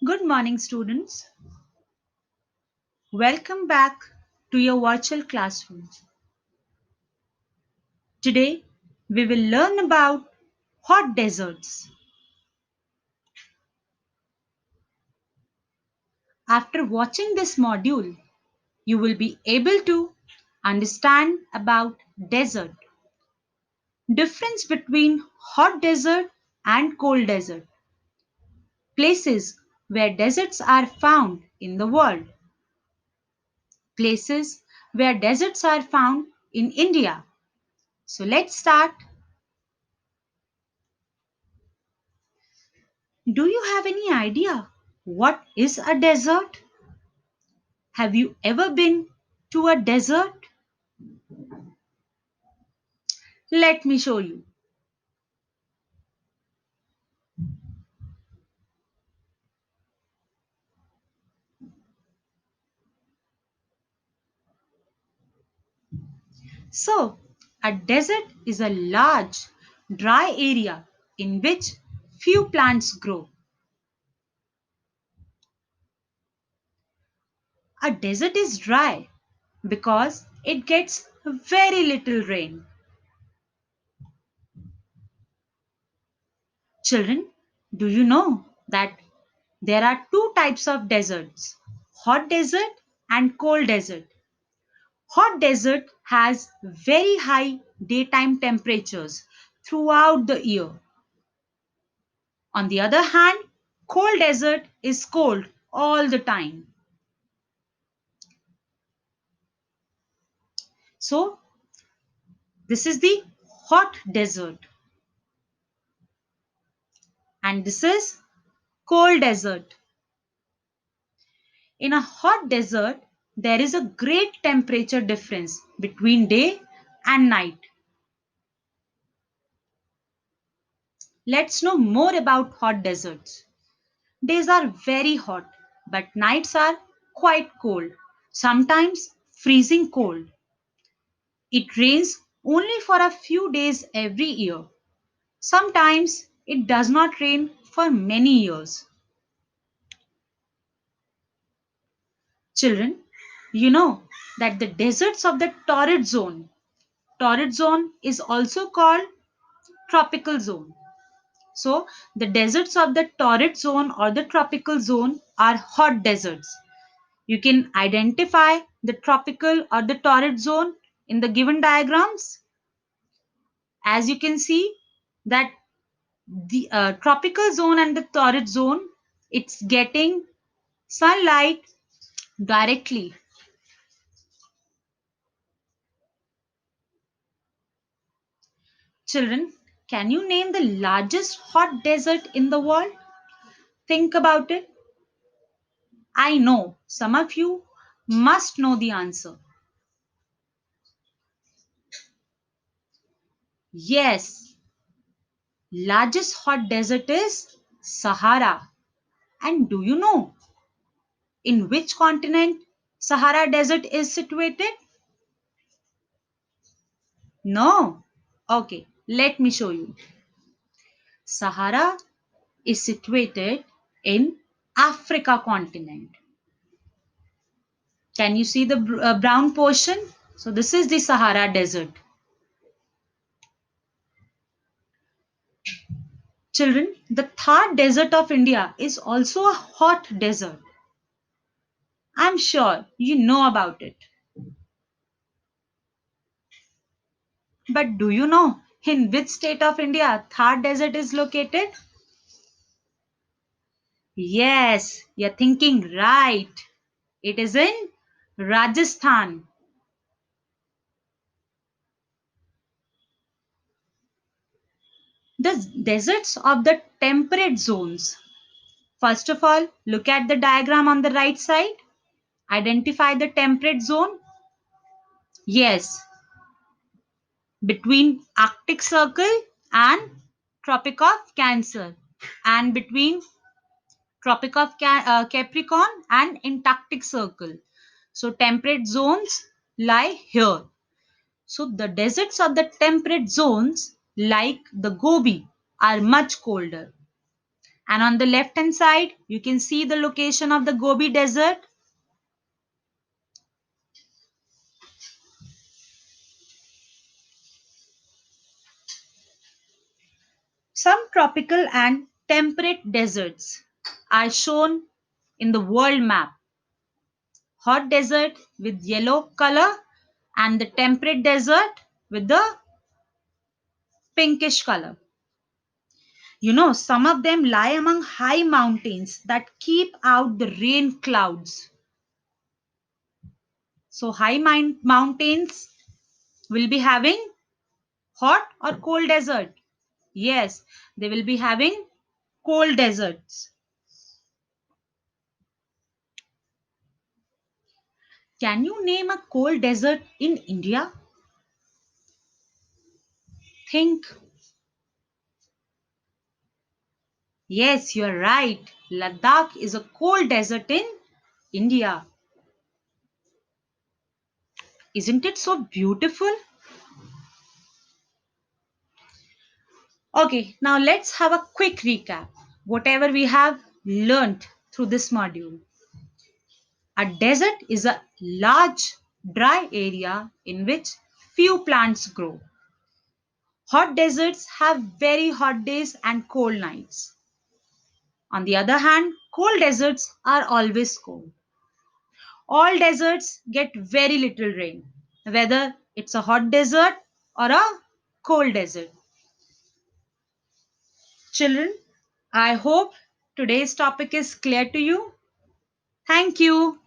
Good morning, students. Welcome back to your virtual classrooms. Today, we will learn about hot deserts. After watching this module, you will be able to understand about desert, difference between hot desert and cold desert, places where deserts are found in the world, places where deserts are found in India. So let's start. Do you have any idea what is a desert? Have you ever been to a desert? Let me show you. So, a desert is a large, dry area in which few plants grow. A desert is dry because it gets very little rain. Children, do you know that there are two types of deserts, hot desert and cold desert? Hot desert has very high daytime temperatures throughout the year. On the other hand, cold desert is cold all the time. So, this is the hot desert and this is cold desert. In a hot desert, there is a great temperature difference between day and night. Let's know more about hot deserts. Days are very hot, but nights are quite cold, sometimes freezing cold. It rains only for a few days every year. Sometimes it does not rain for many years. Children, you know that the deserts of the torrid zone is also called tropical zone. So, the deserts of the torrid zone or the tropical zone are hot deserts. You can identify the tropical or the torrid zone in the given diagrams. As you can see that the tropical zone and the torrid zone, it's getting sunlight directly. Children, can you name the largest hot desert in the world? Think about it. I know some of you must know the answer. Yes, largest hot desert is Sahara. And do you know in which continent Sahara Desert is situated? No. Okay, let me show you. Sahara is situated in Africa continent. Can you see the brown portion? So this is the Sahara Desert. Children, the Thar Desert of India is also a hot desert. I'm sure you know about it. But do you know in which state of India Thar Desert is located? Yes, you're thinking right. It is in Rajasthan. The deserts of the temperate zones. First of all, look at the diagram on the right side. Identify the temperate zone. Yes, between Arctic Circle and Tropic of Cancer, and between Tropic of Capricorn and Antarctic Circle. So temperate zones lie here. So the deserts of the temperate zones like the Gobi are much colder. And on the left hand side, you can see the location of the Gobi Desert. Some tropical and temperate deserts are shown in the world map. Hot desert with yellow color and the temperate desert with the pinkish color. You know, some of them lie among high mountains that keep out the rain clouds. So, mountains will be having hot or cold desert. Yes, they will be having cold deserts. Can you name a cold desert in India? Think. Yes, you're right. Ladakh is a cold desert in India. Isn't it so beautiful? Okay, now let's have a quick recap. Whatever we have learned through this module. A desert is a large, dry area in which few plants grow. Hot deserts have very hot days and cold nights. On the other hand, cold deserts are always cold. All deserts get very little rain, whether it's a hot desert or a cold desert. Children, I hope today's topic is clear to you. Thank you.